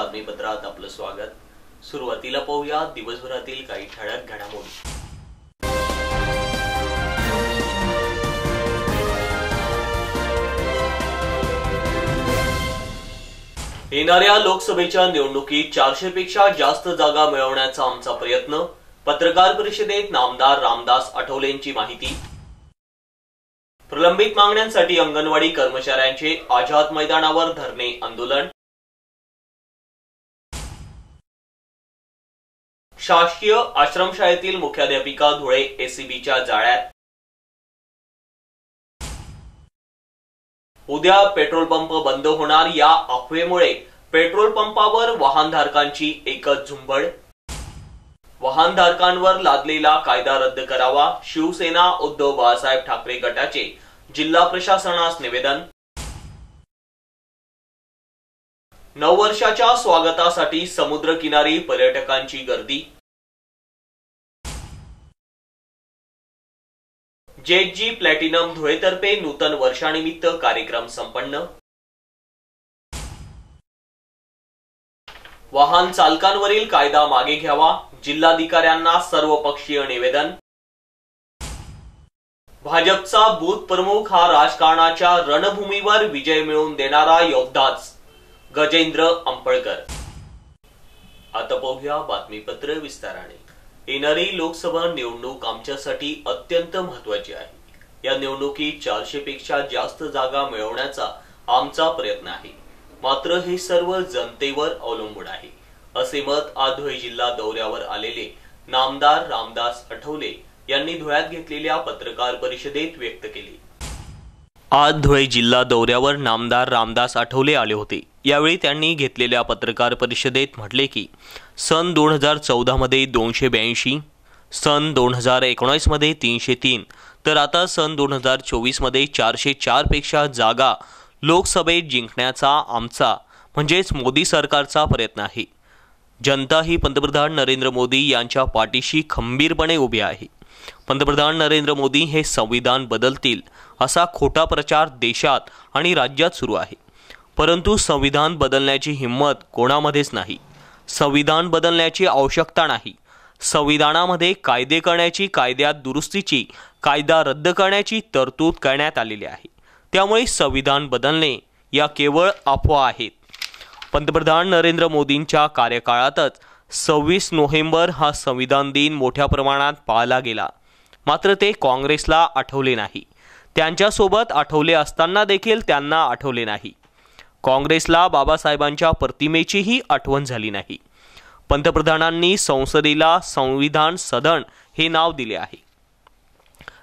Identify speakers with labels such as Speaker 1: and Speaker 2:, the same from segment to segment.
Speaker 1: बातमीपत्रात आपलं स्वागत। सुरुवातीला पाहूया दिवसभरातील काही ठळक घडामोडी। येणाऱ्या लोकसभेच्या निवडणुकीत 400 पेक्षा जास्त जागा मिळवण्याचा आमचा प्रयत्न। पत्रकार परिषदेत नामदार रामदास आठवलेंची माहिती। प्रलंबित मागण्यांसाठी अंगणवाडी कर्मचाऱ्यांचे आझाद मैदानावर धरणे आंदोलन। शासकीय आश्रमशाळेतील मुख्याध्यापिका धुळे एसीबीच्या जाळ्यात। उद्या पेट्रोल पंप बंद होणार, या अफवेमुळे पेट्रोल पंपावर वाहनधारकांची एकच झुंबड। वाहनधारकांवर लादलेला कायदा रद्द करावा, शिवसेना उद्धव बाळासाहेब ठाकरे गटाचे जिल्हा प्रशासनास निवेदन। नववर्षाच्या स्वागतासाठी समुद्रकिनारी पर्यटकांची गर्दी। जेटजी प्लॅटिनम धुळेतर्फे नूतन वर्षानिमित्त कार्यक्रम संपन्न। वाहन चालकांवरील कायदा मागे घ्यावा, जिल्हाधिकाऱ्यांना सर्वपक्षीय निवेदन। भाजपचा बूथ प्रमुख हा राजकारणाच्या रणभूमीवर विजय मिळवून देणारा योद्धाच, गजेंद्र अंपळकर। आता पाहूया बातमीपत्र विस्ताराने। येणारी लोकसभा निवडणूक आमच्यासाठी अत्यंत महत्त्वाची आहे। या निवडणुकीत 400 पेक्षा जास्त जागा मिळवण्याचा आमचा प्रयत्न आहे, मात्र हे सर्व जनतेवर अवलंबून आहे, असे मत आज धुळे जिल्हा दौऱ्यावर आलेले नामदार रामदास आठवले यांनी धुळ्यात घेतलेल्या पत्रकार परिषदेत व्यक्त केले। आज धुळे जिल्हा दौऱ्यावर नामदार रामदास आठवले आले होते। यावेळी त्यांनी घेतलेल्या पत्रकार परिषदेत म्हटले की सन 2014 मध्ये 282, सन 2019 मध्ये 303, तर आता सन 2024 मध्ये 404 पेक्षा जागा लोकसभेत जिंकण्याचा आमचा म्हणजेच मोदी सरकारचा प्रयत्न आहे। जनता ही पंतप्रधान नरेंद्र मोदी यांच्या पाठीशी खंबीरपणे उभी आहे। पंतप्रधान नरेंद्र मोदी हे संविधान बदलतील असा खोटा प्रचार देशात आणि राज्यात सुरू आहे, परंतु संविधान बदलण्याची हिंमत कोणामध्येच नाही। संविधान बदलण्याची आवश्यकता नाही। संविधानामध्ये कायदे करण्याची, कायद्यात दुरुस्तीची, कायदा रद्द करण्याची तरतूद करण्यात आलेली आहे। त्यामुळे संविधान बदलणे या केवळ अफवा आहेत। पंतप्रधान नरेंद्र मोदींच्या कार्यकाळातच 26 नोव्हेंबर हा संविधान दिन मोठ्या प्रमाणात पाळला गेला, मात्र ते काँग्रेसला आठवले नाही। त्यांच्यासोबत आठवले असताना देखील त्यांना आठवले नाही। काँग्रेसला बाबासाहेबांच्या प्रतिमेचीही आठवण झाली नाही। पंतप्रधानांनी संसदेला संविधान सदन हे नाव दिले आहे।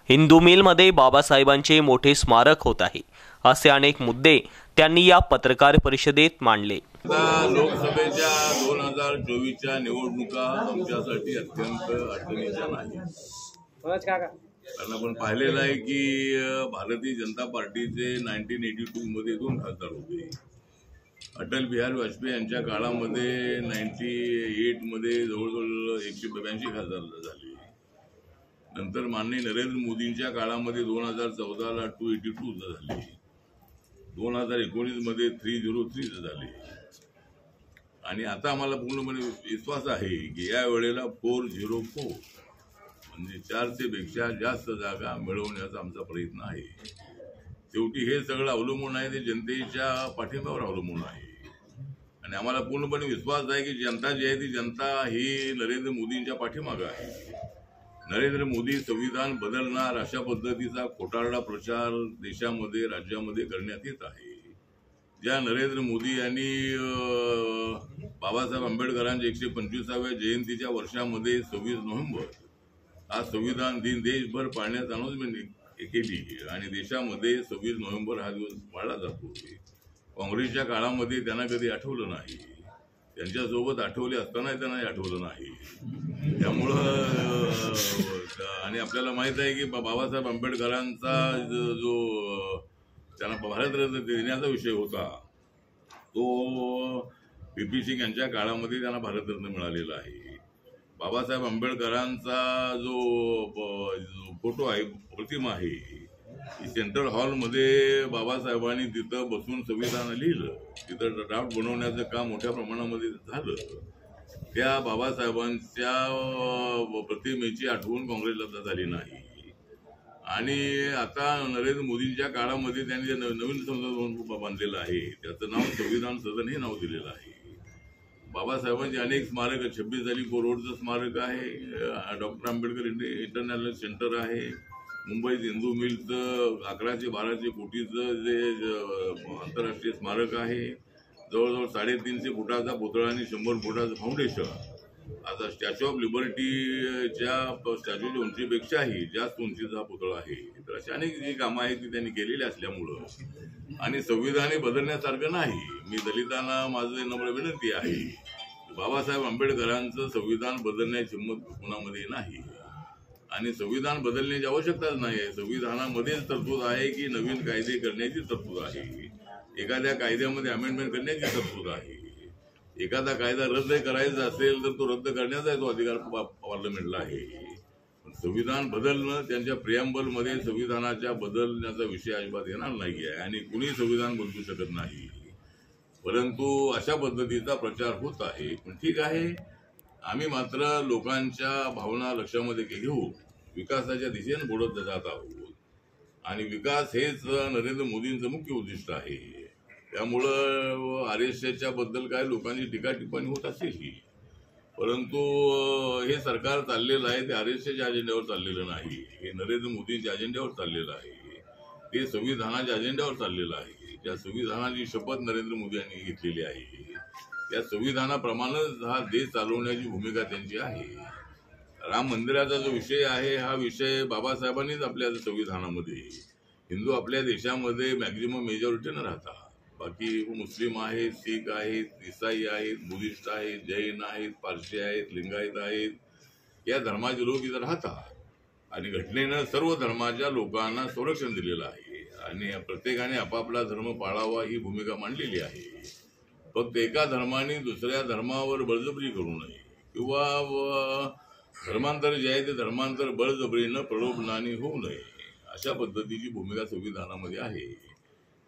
Speaker 1: हिंदू मिलमध्ये बाबासाहेबांचे मोठे स्मारक होत आहे, असे अनेक मुद्दे त्यांनी या पत्रकार परिषदेत मांडले।
Speaker 2: लोकसभेच्या 2024च्या निवडणुका आमच्यासाठी अत्यंत अडचणीच्या नाही, कारण आपण पाहिलेलं आहे की भारतीय जनता पार्टीचे 1982 मध्ये 2 खासदार होते। अटल बिहारी वाजपेयी यांच्या काळामध्ये 98 मध्ये जवळजवळ 182 खासदार झाले। नंतर माननीय नरेंद्र मोदींच्या काळामध्ये 2014ला 282 झाले, 2019 मध्ये 303 झाले, आणि आता आम्हाला पूर्णपणे विश्वास आहे की या वेळेला 404 म्हणजे 400 पेक्षा जास्त जागा मिळवण्याचा आमचा प्रयत्न आहे। शेवटी हे सगळं अवलंबून आहे ते जनतेच्या पाठिंब्यावर अवलंबून आहे, आणि आम्हाला पूर्णपणे विश्वास आहे की जनता जी आहे ती जनता ही नरेंद्र मोदींच्या पाठीमागे आहे। नरेंद्र मोदी संविधान बदलणार अशा पद्धतीचा खोटारडा प्रचार देशामध्ये राज्यामध्ये करण्यात येत आहे। ज्या नरेंद्र मोदी यांनी बाबासाहेब आंबेडकरांच्या 125व्या जयंतीच्या वर्षामध्ये 26 नोव्हेंबर हा संविधान दिन देशभर पाळण्याची अनाउन्समेंट केली, आणि देशामध्ये 26 नोव्हेंबर हा दिवस पाळला जातो। काँग्रेसच्या काळामध्ये त्यांना कधी आठवलं नाही, त्यांच्यासोबत आठवले असताना त्यांना आठवलं नाही। त्यामुळं आणि आपल्याला माहित आहे की बाबासाहेब आंबेडकरांचा जो त्यांना भारतरत्न देण्याचा विषय होता, तो पी सिंग यांच्या काळामध्ये त्यांना भारतरत्न मिळालेला आहे। बाबासाहेब आंबेडकरांचा जो फोटो आहे, प्रतिमा आहे, सेंट्रल हॉलमध्ये बाबासाहेबांनी तिथं बसून संविधान लिहिलं, तिथं ड्राफ्ट बनवण्याचं काम मोठ्या प्रमाणामध्ये झालं. त्या बाबासाहेबांच्या प्रतिमेची आठवण काँग्रेसला झाली नाही. आणि आता नरेंद्र मोदींच्या काळामध्ये त्यांनी नवीन संसद बांधलेलं आहे, त्याचं नाव संविधान सदन हे नाव दिलेलं आहे. बाबासाहेबांचे अनेक स्मारक, 26 अलीपूर रोडचं स्मारक आहे, डॉक्टर आंबेडकर इंटरनॅशनल सेंटर आहे, मुंबईत हिंदू मिलचं 1112 कोटीचं जे आंतरराष्ट्रीय स्मारक आहे, जवळजवळ 350 फुटाचा पुतळा आणि 100 फुटाचं फाउंडेशन. आता स्टॅच्यू ऑफ लिबर्टीच्या स्टॅच्यूच्या उंचीपेक्षाही जास्त उंचीचा पुतळा आहे. तर अशी अनेक जी कामं आहेत ती त्यांनी केलेली असल्यामुळं आणि संविधान बदलण्यासारखं नाही. मी दलितांना माझं नम्र विनंती आहे, बाबासाहेब आंबेडकरांचं संविधान बदलण्याची हिंमत कुणामध्ये नाही आणि संविधान बदलण्याची आवश्यकताच नाही आहे. संविधानामध्येच तरतूद आहे की नवीन कायदे करण्याची तरतूद आहे, एखाद्या कायद्यामध्ये अमेंडमेंट करण्याची तरतूद आहे. एखादा कायदा रद्द करायचा असेल तर तो रद्द करण्याचा तो अधिकार पार्लमेंटला आहे. संविधान बदलणं त्यांच्या प्रिअम्बलमध्ये संविधानाच्या बदलण्याचा विषय अजिबात येणार नाहीये आणि कुणी संविधान बदलू शकत नाही. परंतु अशा पद्धतीचा प्रचार होत आहे. पण ठीक आहे, आम्ही मात्र लोकांच्या भावना लक्षामध्ये घेऊन विकासाच्या दिशेने पुढे जात आहोत आणि विकास हेच नरेंद्र मोदींचं मुख्य उद्दिष्ट आहे. त्यामुळं RSSच्या बद्दल काय लोकांची टीका टिप्पणी होत असेल, परंतु हे सरकार चाललेलं आहे ते RSSच्या अजेंड्यावर चाललेलं नाही, हे नरेंद्र मोदींच्या अजेंड्यावर चाललेलं आहे, ते संविधानाच्या अजेंड्यावर चाललेलं आहे. त्या संविधानाची शपथ नरेंद्र मोदी यांनी घेतलेली आहे, त्या संविधानाप्रमाणेच हा देश चालवण्याची भूमिका त्यांची आहे. राम मंदिराचा जो विषय आहे हा विषय बाबासाहेबांनीच आपल्या संविधानामध्ये, हिंदू आपल्या देशामध्ये मॅक्झिमम मेजॉरिटीनं राहतात, बाकी मुस्लिम आहेत, शीख आहेत, इसाई आहेत, बुद्धिस्ट आहेत, जैन आहेत, पारशी आहेत, लिंगायत आहेत, या धर्माचे लोक इथं राहतात आणि घटनेनं सर्व धर्माच्या लोकांना संरक्षण दिलेलं आहे आणि प्रत्येकाने आपापला धर्म पाळावा ही भूमिका मांडलेली आहे. फक्त एका धर्माने दुसऱ्या धर्मावर बळजबरी करू नये किंवा धर्मांतर जे आहे ते धर्मांतर बळजबरीनं प्रलोभनाने होऊ नये, अशा पद्धतीची भूमिका संविधानामध्ये आहे.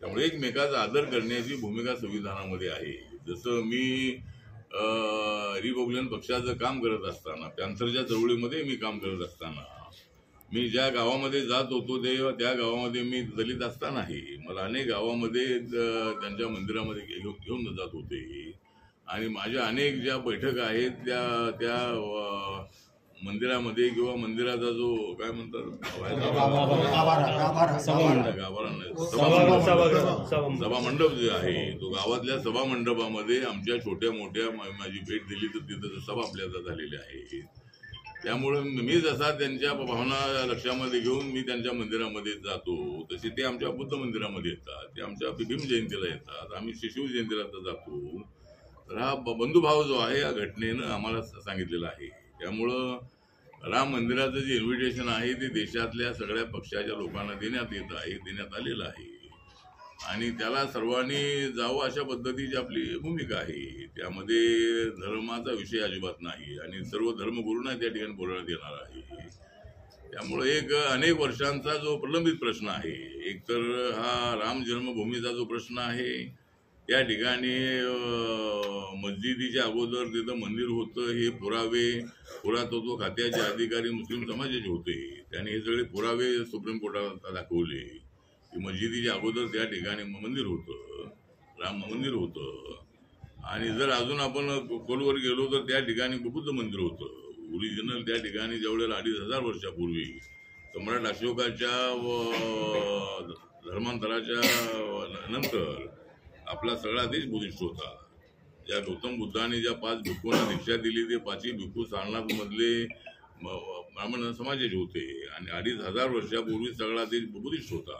Speaker 2: त्यामुळे एकमेकाचा आदर करण्याची भूमिका संविधानामध्ये आहे. जसं मी रिपब्लिकन पक्षाचं काम करत असताना, पॅन्थरच्या चळवळीमध्ये मी काम करत असताना, मी ज्या गावामध्ये जात होतो त्या गावामध्ये मी दलित असतानाही मला अनेक गावामध्ये त्यांच्या मंदिरामध्ये घेऊन जात होते आणि माझ्या अनेक ज्या बैठका आहेत त्या मंदिरामध्ये किंवा मंदिराचा जो काय म्हणतात सभा मंडप जे आहे तो गावातल्या सभा मंडपामध्ये आमच्या छोट्या मोठ्या माझी भेट दिली तर तिथं सभा आपल्याला झालेली आहे. त्यामुळे मी जसा त्यांच्या भावना लक्षामध्ये घेऊन मी त्यांच्या मंदिरामध्ये जातो तसे ते आमच्या बुद्ध मंदिरामध्ये येतात, ते आमच्या भीम जयंतीला येतात, आम्ही शिशु जयंतीला जातो. तर हा बंधुभाव जो आहे या घटनेनं आम्हाला सांगितलेला आहे. त्यामुळं राम मंदिराचं जे इन्व्हिटेशन आहे ते देशातल्या सगळ्या पक्षाच्या लोकांना देण्यात आलेलं आहे आणि त्याला सर्वांनी जावं अशा पद्धतीची आपली भूमिका आहे. त्यामध्ये धर्माचा विषय अजिबात नाही आणि सर्व धर्मगुरूंना त्या ठिकाणी बोलवण्यात येणार आहे. त्यामुळे एक अनेक वर्षांचा जो प्रलंबित प्रश्न आहे, एकतर हा राम जन्मभूमीचा जो प्रश्न आहे, त्या ठिकाणी मस्जिदीच्या अगोदर तिथं मंदिर होतं हे पुरातत्व खात्याचे अधिकारी मुस्लिम समाजाचे होते, त्यांनी हे सगळे पुरावे सुप्रीम कोर्टाला दाखवले की मस्जिदीच्या अगोदर त्या ठिकाणी मंदिर होतं, राम मंदिर होतं आणि जर अजून आपण खोलवर गेलो तर त्या ठिकाणी बुद्ध मंदिर होतं ओरिजिनल. त्या ठिकाणी जवळजवळ 2500 वर्षापूर्वी सम्राट अशोकाच्या धर्मांतराच्या नंतर आपला सगळा देश बुद्धिस्ट होता. ज्या गौतम बुद्धाने ज्या 5 भिक्खूंना दीक्षा दिली ते 5ही भिक्खू सारनाथ मधले ब्राह्मण समाजाचे होते आणि 2500 वर्षापूर्वी सगळा देश बुद्धिस्ट होता.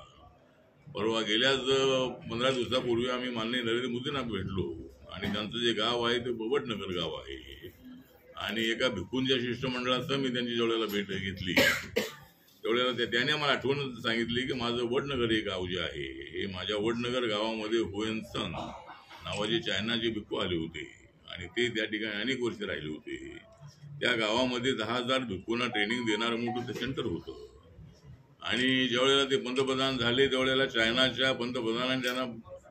Speaker 2: परवा गेल्याच 15 दिवसापूर्वी आम्ही माननीय नरेंद्र मोदींना भेटलो आणि त्यांचं जे गाव आहे ते वडनगर गाव आहे आणि एका भिक्खूंच्या शिष्टमंडळासह मी त्यांची जेवढ्याला भेट घेतली तेवढ्याला त्याने मला आठवण सांगितली की माझं वडनगर हे गाव जे आहे हे माझ्या वडनगर गावामध्ये हुएन सन नावाचे चायनाचे भिक्खू आले होते आणि ते त्या ठिकाणी अनेक वर्ष राहिले होते. त्या गावामध्ये 10,000 भिक्खूंना ट्रेनिंग देणारं मोठं ते सेंटर होतं आणि ज्यावेळेला ते पंतप्रधान झाले त्यावेळेला चायनाच्या पंतप्रधानांनी त्यांना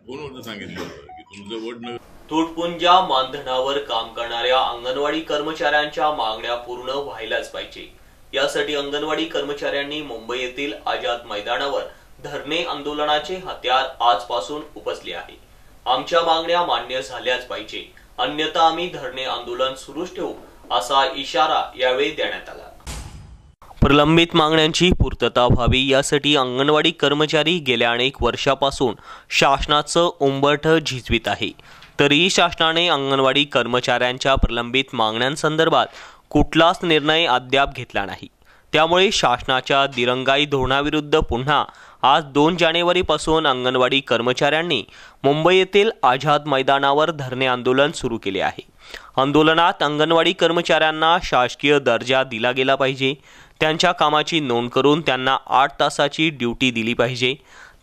Speaker 2: फोनवर सांगितलं होतं की तुमचं वोट न
Speaker 1: तुटपुंजा मानधनावर काम करणाऱ्या अंगणवाडी कर्मचाऱ्यांच्या मागण्या पूर्ण व्हायलाच पाहिजे। यासाठी अंगणवाडी कर्मचाऱ्यांनी मुंबई येथील आझाद मैदानावर धरणे आंदोलनाचे हत्यार आजपासून उपसले आहे। आमच्या मागण्या मान्य झाल्याच पाहिजे, अन्यथा आम्ही धरणे आंदोलन सुरूच ठेवू असा इशारा यावेळी देण्यात आला। प्रलंबित मागण्यांची पूर्तता व्हावी यासाठी अंगणवाडी कर्मचारी गेल्या अनेक वर्षापासून शासनाचं उंबरठं झिजवीत आहे, तरीही शासनाने अंगणवाडी कर्मचाऱ्यांच्या प्रलंबित मागण्यांसंदर्भात कुठलाच निर्णय अद्याप घेतला नाही। त्यामुळे शासनाच्या दिरंगाई धोरणाविरुद्ध पुन्हा आज 2 जानेवारीपासून अंगणवाडी कर्मचाऱ्यांनी मुंबई येथील आझाद मैदानावर धरणे आंदोलन सुरू केले आहे। आंदोलनात अंगणवाडी कर्मचाऱ्यांना शासकीय दर्जा दिला गेला पाहिजे, त्यांच्या कामाची नोंद करून त्यांना 8 तासाची ड्युटी दिली पाहिजे,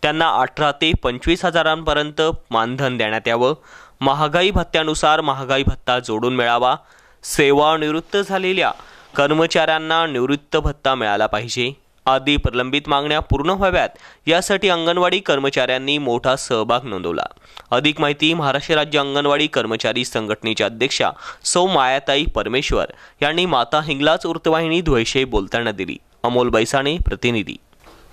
Speaker 1: त्यांना 18 ते 25 हजारांपर्यंत मानधन देण्यात यावं, महागाई भत्त्यानुसार महागाई भत्ता जोडून मिळावा, सेवानिवृत्त झालेल्या कर्मचाऱ्यांना निवृत्त भत्ता मिळाला पाहिजे आदी प्रलंबित मागण्या पूर्ण व्हाव्यात यासाठी अंगणवाडी कर्मचाऱ्यांनी मोठा सहभाग नोंदवला। अधिक माहिती महाराष्ट्र राज्य अंगणवाडी कर्मचारी संघटनेच्या अध्यक्षा सौ मायाताई परमेश्वर यांनी माता हिंगलाज वृत्तवाहिनी धुळेशी बोलताना दिली। अमोल बैसाणे, प्रतिनिधी।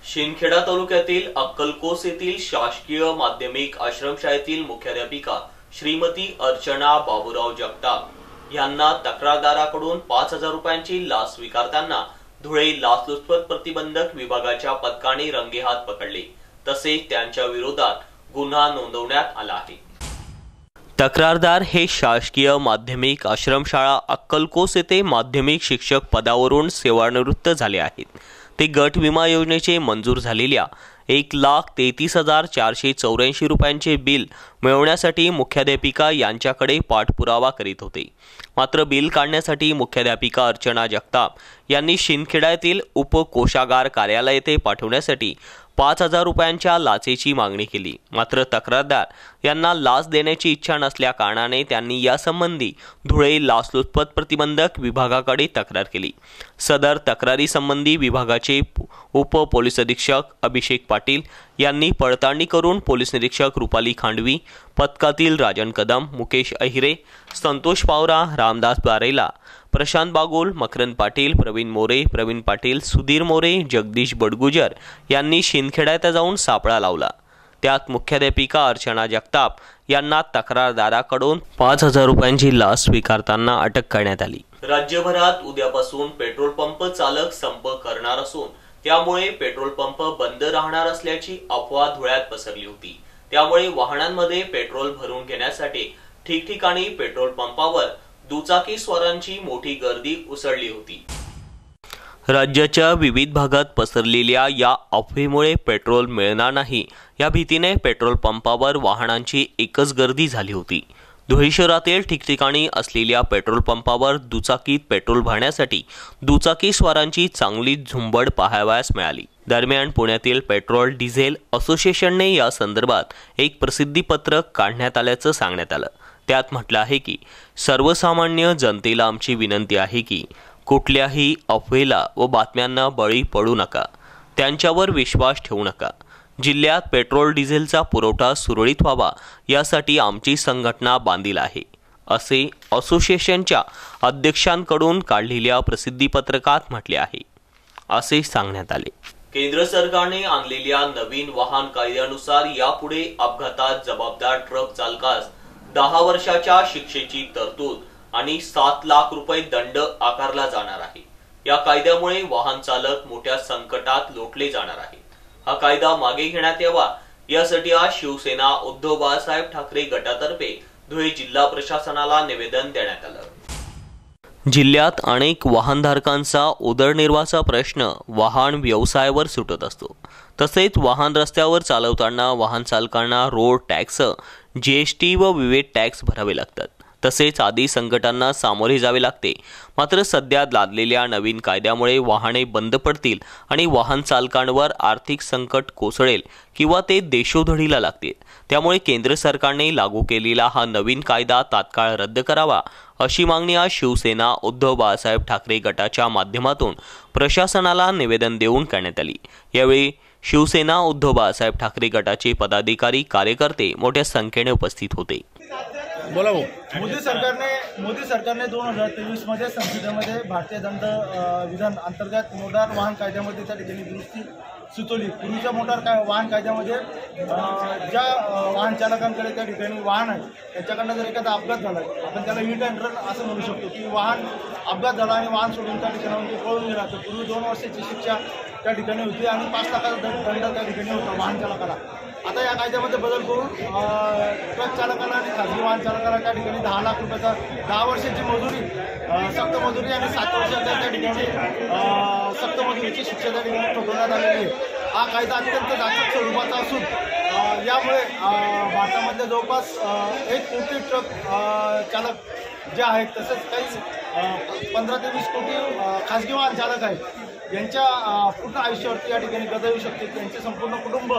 Speaker 1: शिंदखेडा तालुक्यातील अक्कलकोस येथील शासकीय माध्यमिक आश्रमशाळेतील मुख्याध्यापिका श्रीमती अर्चना बाबूराव जगताप यांना तक्रारदाराकडून 5,000 रुपयांची लाच स्वीकारताना धुळे लाचलुचपत प्रतिबंधक विभागाच्या पथकाने रंगेहात पकडले, तसेच त्यांच्या विरोधात गुन्हा नोंदवण्यात आला आहे। तक्रारदार हे शासकीय माध्यमिक आश्रमशाळा अक्कलकोस येथे माध्यमिक शिक्षक पदावरून सेवानिवृत्त झाले आहेत। ते गट विमा योजनेचे मंजूर झालेल्या 1,33,484 रुपयांचे बिल मिळवण्यासाठी मुख्याध्यापिका यांच्याकडे पाठपुरावा करीत होते। मात्र बिल काढण्यासाठी मुख्याध्यापिका अर्चना जगताप यांनी शिंदखेडा येथील उपकोषागार कार्यालय येथे पाठवण्यासाठी 5,000 रुपयांच्या लाचेची मागणी केली। मात्र तक्रारदार यांना लाच देण्याची इच्छा नसल्या कारणाने त्यांनी यासंबंधी धुळे लाचलुचपत प्रतिबंधक विभागाकडे तक्रार केली। सदर तक्रारी संबंधी विभागाचे उप पोलीस अधीक्षक अभिषेक पाटील यांनी पडताळणी करून पोलीस निरीक्षक रुपाली खांडवी, पथकातील राजन कदम, मुकेश अहिरे, संतोष पावरा, रामदास बारेला, प्रशांत बागोल, मकरंद पाटील, प्रवीण मोरे, प्रवीण पाटील, सुधीर मोरे, जगदीश बडगुजर यांनी शिंदखेड्यात जाऊन सापळा लावला। त्यात मुख्याध्यापिका अर्चना जगताप यांना तक्रारदाराकडून 5,000 रुपयांची लाच स्वीकारताना अटक करण्यात आली। राज्यभरात उद्यापासून पेट्रोल पंप चालक संप करणार असून त्यामुळे पेट्रोल पंप बंद राहणार असल्याची अफवा धुळ्यात पसरली होती। त्यामुळे वाहनांमध्ये पेट्रोल भरून घेण्यासाठी ठिकठिकाणी पेट्रोल पंपावर दुचाकी स्वारांची मोठी गर्दी उसळली होती। राज्याच्या विविध भागात पसरलेल्या या अफवेमुळे पेट्रोल मिळणार नाही या भीतीने पेट्रोल पंपावर वाहनांची एकच गर्दी झाली होती। धुळे शहरातील ठिकठिकाणी असलेल्या पेट्रोल पंपावर दुचाकीत पेट्रोल भरण्यासाठी दुचाकी स्वारांची चांगली झुंबड पाहावयास मिळाली। दरम्यान पुण्यातील पेट्रोल डिझेल असोसिएशनने या संदर्भात एक प्रसिद्धीपत्रक काढण्यात आल्याचं सांगण्यात आलं। त्यात म्हटलं आहे की सर्वसामान्य जनतेला आमची विनंती आहे की कुठल्याही अफवेला व बातम्यांना बळी पडू नका, त्यांच्यावर विश्वास ठेवू नका। जिल्ह्यात पेट्रोल डिझेलचा पुरवठा सुरळीत व्हावा यासाठी आमची संघटना बांधील आहे, असे असोसिएशनच्या अध्यक्षांकडून काढलेल्या प्रसिद्धीपत्रकात म्हटले आहे, असे सांगण्यात आले। केंद्र सरकारने आणलेल्या नवीन वाहन कायद्यानुसार यापुढे अपघातात जबाबदार ट्रक चालकास 10 वर्षाच्या शिक्षेची तरतूद आणि 7 लाख रुपये दंड आकारला जाणार आहे। या कायद्यामुळे वाहन चालक मोठ्या संकटात लोटले जाणार आहेत। हा कायदा मागे घेण्यात यावा यासाठी आज शिवसेना उद्धव बाळासाहेब ठाकरे गटातर्फे धुळे जिल्हा प्रशासनाला निवेदन देण्यात आलं। जिल्ह्यात अनेक वाहनधारकांचा उदरनिर्वाहाचा प्रश्न वाहन व्यवसायावर सुटत असतो। तसेच वाहन रस्त्यावर चालवताना वाहन चालकांना रोड टॅक्स, जीएसटी व विविध टॅक्स भरावे लागतात। तसेच आदी संकटांना सामोरे जावे लागते। मात्र सध्या लादलेल्या नवीन कायद्यामुळे वाहने बंद पडतील आणि वाहन चालकांवर आर्थिक संकट कोसळेल किंवा ते देशोधडीला लागतील। त्यामुळे केंद्र सरकारने लागू केलेला हा नवीन कायदा तात्काळ रद्द करावा अशी मागणी आज शिवसेना उद्धव बाळासाहेब ठाकरे गटाच्या माध्यमातून प्रशासनाला निवेदन देऊन करण्यात आली। यावेळी शिवसेना उद्धव बाळासाहेब ठाकरे गटाचे पदाधिकारी कार्यकर्ते मोठ्या संख्येने उपस्थित होते।
Speaker 3: बोला भाऊ। मोदी सरकारने 2023 मध्ये संसदेमध्ये भारतीय दंड विधान अंतर्गत मोटार वाहन कायद्यामध्ये त्या ठिकाणी दुरुस्ती सुचवली। पूर्वीच्या वाहन कायद्यामध्ये ज्या वाहन चालकांकडे त्या ठिकाणी वाहन आहे त्याच्याकडनं जर एखादा अपघात झाला, आपण त्याला हिट अँड रन असं म्हणू शकतो की वाहन अपघात झाला आणि वाहन सोडून त्या ठिकाणी पळून गेला तर पूर्वी 2 वर्षाची शिक्षा त्या ठिकाणी होती आणि 5 लाखाचा दंड त्या ठिकाणी होता वाहन चालकाला। आता या कायद्यामध्ये बदल करून ट्रक चालकाला आणि खाजगी वाहन चालकाला त्या ठिकाणी 10 लाख रुपयाचा 10 वर्षाची मजुरी सक्त मजुरी आणि 7 वर्षाच्या त्या ठिकाणी सक्त मजुरीची शिक्षा त्या ठिकाणी ठोकवण्यात आलेली आहे। हा कायदा अत्यंत जाचक स्वरूपाचा असून यामुळे भारतामधले जवळपास 1 कोटी ट्रक चालक जे आहेत तसेच काही 15 ते 20 कोटी खाजगी वाहन चालक आहेत यांच्या पूर्ण आयुष्यावरती या ठिकाणी गदा येऊ शकते। त्यांचे संपूर्ण कुटुंब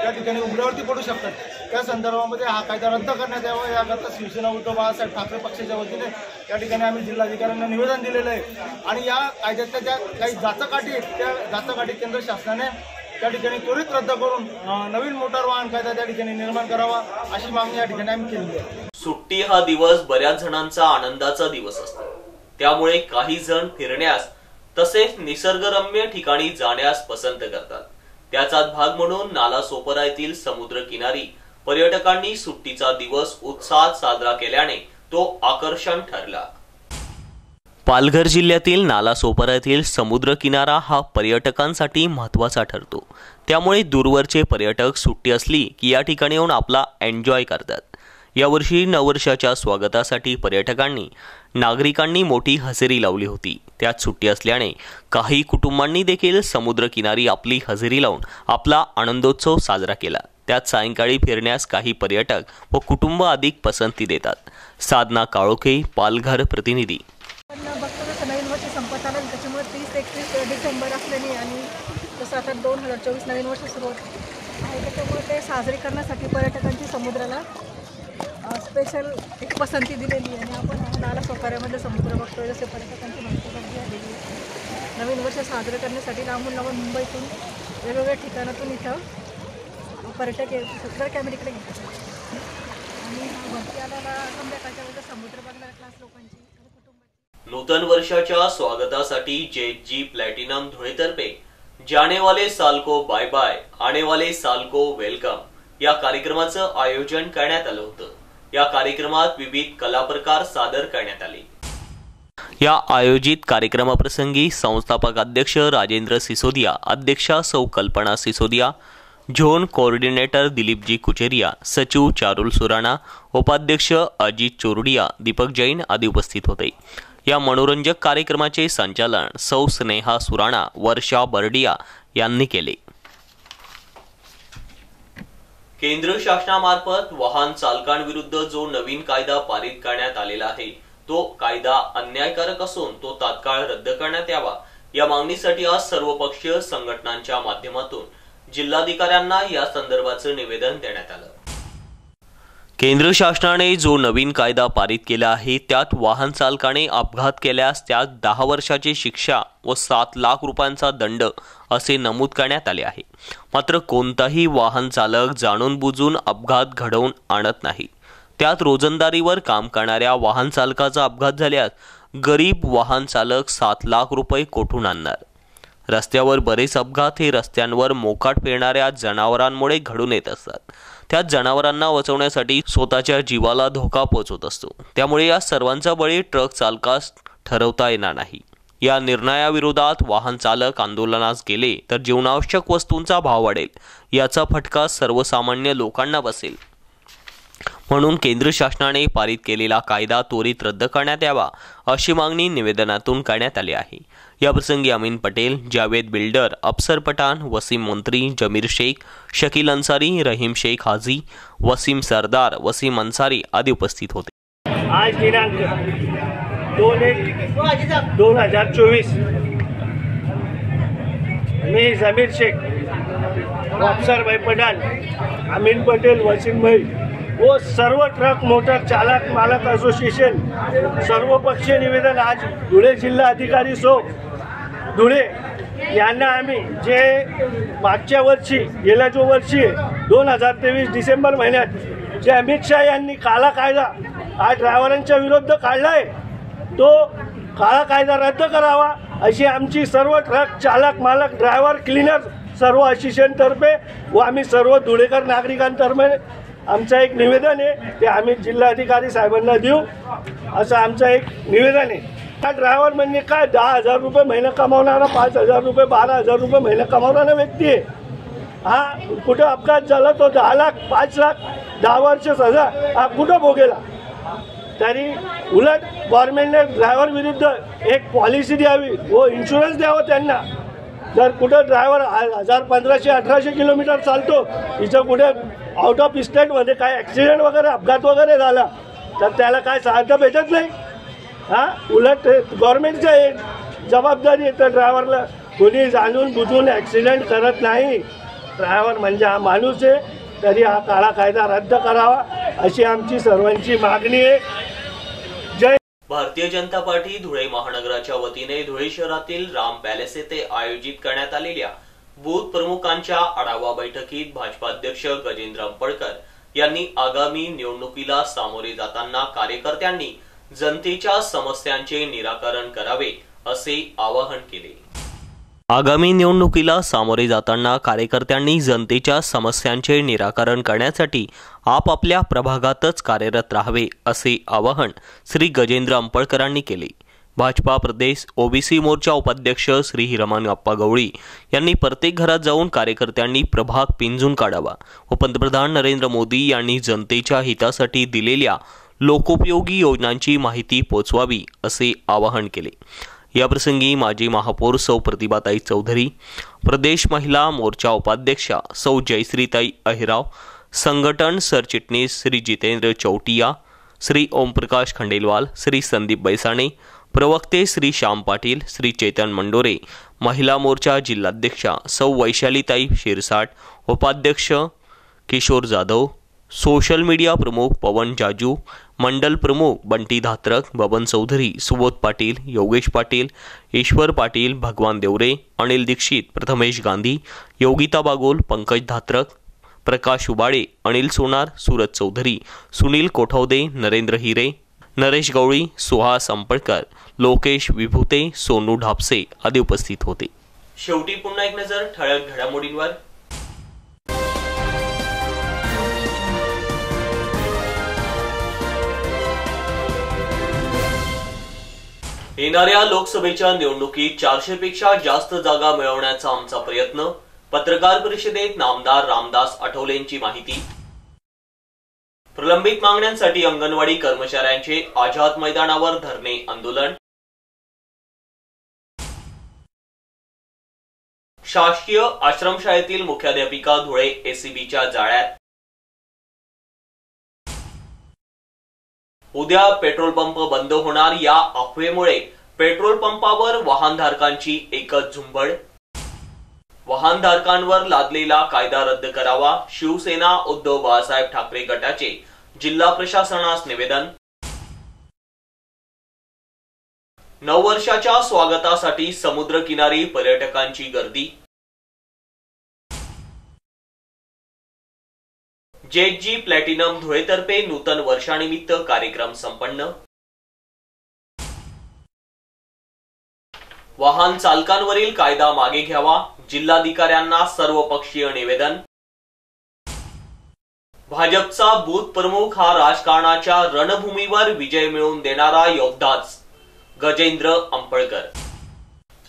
Speaker 3: या ठिकाणी उघड्यावरती पडू शकतात। त्या संदर्भामध्ये हा कायदा रद्द करण्यात यावा याकरता शिवसेना उद्धव बाळासाहेब ठाकरे पक्षाच्या वतीने या ठिकाणी आम्ही जिल्हाधिकाऱ्यांना निवेदन दिलेलं आहे आणि या कायद्यातल्या ज्या काही जाचकाठी आहेत त्या जाचकाठी केंद्र शासनाने त्या ठिकाणी त्वरित रद्द करून नवीन मोटार वाहन कायदा त्या ठिकाणी निर्माण करावा अशी मागणी या ठिकाणी आम्ही केली आहे।
Speaker 1: सुट्टी हा दिवस बऱ्याच जणांचा आनंदाचा दिवस असतो। त्यामुळे काही जण फिरण्यास तसेच निसर्गरम्य ठिकाणी जाण्यास पसंत करतात। त्याचाच भाग म्हणून नालासोपारा येथील समुद्रकिनारी पर्यटकांनी सुट्टीचा दिवस उत्साहात साजरा केल्याने तो आकर्षण ठरला। पालघर जिल्ह्यातील नालासोपारा येथील समुद्रकिनारा हा पर्यटकांसाठी महत्त्वाचा ठरतो। त्यामुळे दूरवरचे पर्यटक सुट्टी असली की या ठिकाणी येऊन आपला एन्जॉय करतात। यावर्षी नववर्षाच्या स्वागतासाठी नागरिकांनी मोठी हजेरी लावली होती। त्यात सुट्टी असल्याने काही कुटुंबांनी देखील समुद्रकिनारी आपली हजेरी लावून आपला आनंदोत्सव साजरा केला। त्यात सायंकाळी फिरण्यास काही पर्यटक व कुटुंब अधिक पसंती देतात। साधना काळोखे, पालघर प्रतिनिधी।
Speaker 4: नवीन वर्ष संपत आलं त्याच्यामुळे 30-31 डिसेंबर असल्याने आणि तसं आता 2024 नवीन वर्ष सुरू होत आहे त्याच्यामुळे ते साजरे करण्यासाठी पर्यटकांची समुद्राला स्पेशल एक पसंती दिलेली आहे आणि आपण नालासोपाऱ्यामध्ये समुद्र बघतोय जसे पर्यटकांची माहिती गर्दी आलेली आहे। नवीन वर्ष साजरे करण्यासाठी लांबून मुंबईतून वेगवेगळ्या ठिकाणातून इथं पर्यटक सगळं कॅमेरीकडे घेतात आणि भरती आल्याला संध्याकाळच्या वेळेला समुद्र बघणाऱ्या क्लास लोकांची आणि कुटुंबाची।
Speaker 1: नूतन वर्षाच्या स्वागतासाठी जेजी प्लॅटिनम धुळेतर्फे जाने वाले साल को बाय बाय आने वाले साल को वेलकम या कार्यक्रमाचं आयोजन करण्यात आलं होतं। या कार्यक्रमात विविध कला प्रकार सादर करण्यात आले। या आयोजित कार्यक्रमाप्रसंगी संस्थापक अध्यक्ष राजेंद्र सिसोदिया, अध्यक्षा सौ कल्पना सिसोदिया, झोन कोऑर्डिनेटर दिलीपजी कुचेरिया, सचिव चारुल सुराणा, उपाध्यक्ष अजित चोरडिया, दीपक जैन आदी उपस्थित होते। या मनोरंजक कार्यक्रमाचे संचालन सौ स्नेहा सुराणा, वर्षा बर्डिया यांनी केले। केंद्र शासनामार्फत वाहन चालकांविरुद्ध जो नवीन कायदा पारित करण्यात आलेला आहे तो कायदा अन्यायकारक असून तो तात्काळ रद्द करण्यात यावा या मागणीसाठी आज सर्वपक्षीय संघटनांच्या माध्यमातून जिल्हाधिकाऱ्यांना या संदर्भाचं निवेदन देण्यात आलं। केंद्र शासनाने जो नवीन कायदा पारित केला आहे त्यात वाहन चालकाने अपघात केल्यास त्यास 10 वर्षाची शिक्षा व 7 लाख रुपयांचा दंड असे नमूद करण्यात आले आहे। मात्र कोणताही वाहन चालक जाणून बुजून अपघात घडवून आणत नाही। त्यात रोजंदारीवर काम करणाऱ्या वाहन चालकाचा अपघात झाल्यास गरीब वाहन चालक 7 लाख रुपये कोठून आणणार। रस्त्यावर बरेच अपघात हे रस्त्यांवर मोकाट फिरणाऱ्या जनावरांमुळे घडून येत असतात। त्यात जनावरांना वाचवण्यासाठी स्वतःच्या जीवाला धोका पोहोचत असतो। त्यामुळे या सर्वांचा बळी ट्रक चालकास ठरवता येणार नाही। या निर्णयाविरोधात वाहन चालक आंदोलनास गेले तर जीवनावश्यक वस्तूंचा भाव वाढेल, याचा फटका सर्वसामान्य लोकांना बसेल। म्हणून केंद्र शासनाने पारित केलेला कायदा त्वरित रद्द करण्यात यावा अशी मागणी निवेदनातून करण्यात आली आहे। याप्रसंगी अमीन पटेल, जावेद बिल्डर, अफसर पठाण, वसीम मंत्री, जमीर शेख, शकील अन्सारी, रहीम शेख हाजी, वसीम सरदार, वसीम अन्सारी आदी उपस्थित होते।
Speaker 5: आज दिनांक 2/1/2024 मी जमीर शेख, अफसर भाई पठाण, अमीन पटेल, वसीम भाई व सर्व ट्रक मोटर चालक मालक असोसिएशन सर्वपक्षीय निवेदन आज धुळे जिल्हा अधिकारी सो धुळे यांना आम्ही जे मागच्या वर्षी गेल्या जो वर्षी 2023 डिसेंबर महिन्यात जे अमित शाह यांनी काळा कायदा आज ड्रायव्हरांच्या विरुद्ध काढलाय तो काळा कायदा रद्द करावा अशी आमची सर्व ट्रक चालक मालक ड्रायव्हर क्लीनर सर्व असोसिएशनतर्फे व आम्ही सर्व धुळेकर नागरिकांतर्फे आमचं एक निवेदन आहे ते आम्ही जिल्हाधिकारी साहेबांना देऊ असं आमचं एक निवेदन आहे। हा ड्रायव्हर म्हणजे काय 10,000 रुपये महिना कमावणारा 5,000 रुपये 12,000 रुपये महिना कमावणारा व्यक्ती आहे। हा कुठं अपघात झाला तो 10 लाख 5 लाख 10 वर्ष सजा हा कुठं भोगेला। तरी उलट गव्हर्नमेंटने ड्रायव्हर विरुद्ध एक पॉलिसी द्यावी व इन्शुरन्स द्यावं त्यांना। जर कुठं ड्रायव्हर 1,000-1,500-1,800 किलोमीटर चालतो तिचं कुठे आउट ऑफ स्टेटमध्ये काय ॲक्सिडेंट वगैरे अपघात वगैरे झाला तर त्याला काय सहायता भेटत नाही। हां उलट गव्हर्नमेंटचं एक जबाबदारी आहे तर ड्रायव्हरला कोणी जाणून बुजून ॲक्सिडेंट करत नाही। ड्रायव्हर म्हणजे हा माणूस आहे तरी हा काळा कायदा रद्द करावा अशी आमची सर्वांची मागणी आहे। जय
Speaker 1: भारतीय जनता पार्टी धुळे महानगराच्या वतीने धुळे शहरातील राम पॅलेस येथे आयोजित करण्यात आलेल्या बूथ प्रमुखांच्या आढावा बैठकीत भाजपाध्यक्ष गजेंद्र अंपळकर यांनी आगामी निवडणुकीला सामोरे जाताना कार्यकर्त्यांनी जनतेच्या समस्यांचे निराकरण करावे असे आवाहन केले। आगामी निवडणुकीला सामोरे जाताना कार्यकर्त्यांनी जनतेच्या समस्यांचे निराकरण करण्यासाठी आपापल्या प्रभागातच कार्यरत राहावे असे आवाहन श्री गजेंद्र अंपळकरांनी केले। भाजपा प्रदेश ओबीसी मोर्चा उपाध्यक्ष श्री हिरमन अप्पा गवळी यांनी प्रत्येक घरात जाऊन कार्यकर्त्यांनी प्रभाग पिंजून काढावा व पंतप्रधान नरेंद्र मोदी यांनी जनतेच्या हितासाठी दिलेल्या लोकोपयोगी योजनांची माहिती पोचवावी असे आवाहन केले। याप्रसंगी माजी महापौर सौ प्रतिभाताई चौधरी, प्रदेश महिला मोर्चा उपाध्यक्षा सौ जयश्रीताई अहिराव, संघटन सरचिटणीस श्री जितेंद्र चौटिया, श्री ओमप्रकाश खंडेलवाल, श्री संदीप बैसाणे, प्रवक्ते श्री श्याम पाटील, श्री चेतन मंडोरे, महिला मोर्चा जिल्हाध्यक्षा सौ वैशालीताई शिरसाट, उपाध्यक्ष किशोर जाधव, सोशल मीडिया प्रमुख पवन जाजू, मंडल प्रमुख बंटी धात्रक, बबन चौधरी, सुबोध पाटील, योगेश पाटील, ईश्वर पाटील, भगवान देवरे, अनिल दीक्षित, प्रथमेश गांधी, योगिता बागोल, पंकज धात्रक, प्रकाश उबाळे, अनिल सोनार, सूरज चौधरी, सुनील कोठवदे, नरेंद्र हिरे, नरेश गवळी, सुहास अंपळकर, लोकेश विभूते, सोनू ढापसे आदी उपस्थित होते। शेवटी पुन्हा एक नजर ठळक घडामोडींवर। येणाऱ्या लोकसभेच्या निवडणुकीत 400 पेक्षा जास्त जागा मिळवण्याचा आमचा प्रयत्न, पत्रकार परिषदेत नामदार रामदास आठवलेंची माहिती। प्रलंबित मागण्यांसाठी अंगणवाडी कर्मचाऱ्यांचे आझाद मैदानावर धरणे आंदोलन। शासकीय आश्रमशाळेतील मुख्याध्यापिका धुळे एसीबीच्या जाळ्यात। उद्या पेट्रोल पंप बंद होणार या अफवेमुळे पेट्रोल पंपावर वाहनधारकांची एकच झुंबड। वाहनधारकांवर लादलेला कायदा रद्द करावा, शिवसेना उद्धव बाळासाहेब ठाकरे गटाचे जिल्हा प्रशासनास निवेदन। नववर्षाच्या स्वागतासाठी समुद्रकिनारी पर्यटकांची गर्दी। जेजी प्लॅटिनम धुळेतर्फे नूतन वर्षानिमित्त कार्यक्रम संपन्न। वाहन चालकांवरील कायदा मागे घ्यावा, जिल्हाधिकाऱ्यांना सर्वपक्षीय निवेदन। भाजपचा बूथ प्रमुख हा राजकारणाच्या रणभूमीवर विजय मिळवून देणारा योद्धाच, गजेंद्र अंपळकर।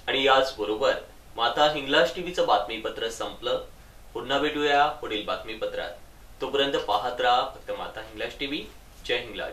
Speaker 1: आणि याचबरोबर माता हिंगलाज टीव्हीचं बातमीपत्र संपलं। पुन्हा भेटूया पुढील बातमीपत्रात। तोपर्यंत पाहत राहा फक्त माता हिंगलाज टीव्ही। जय हिंगलाज।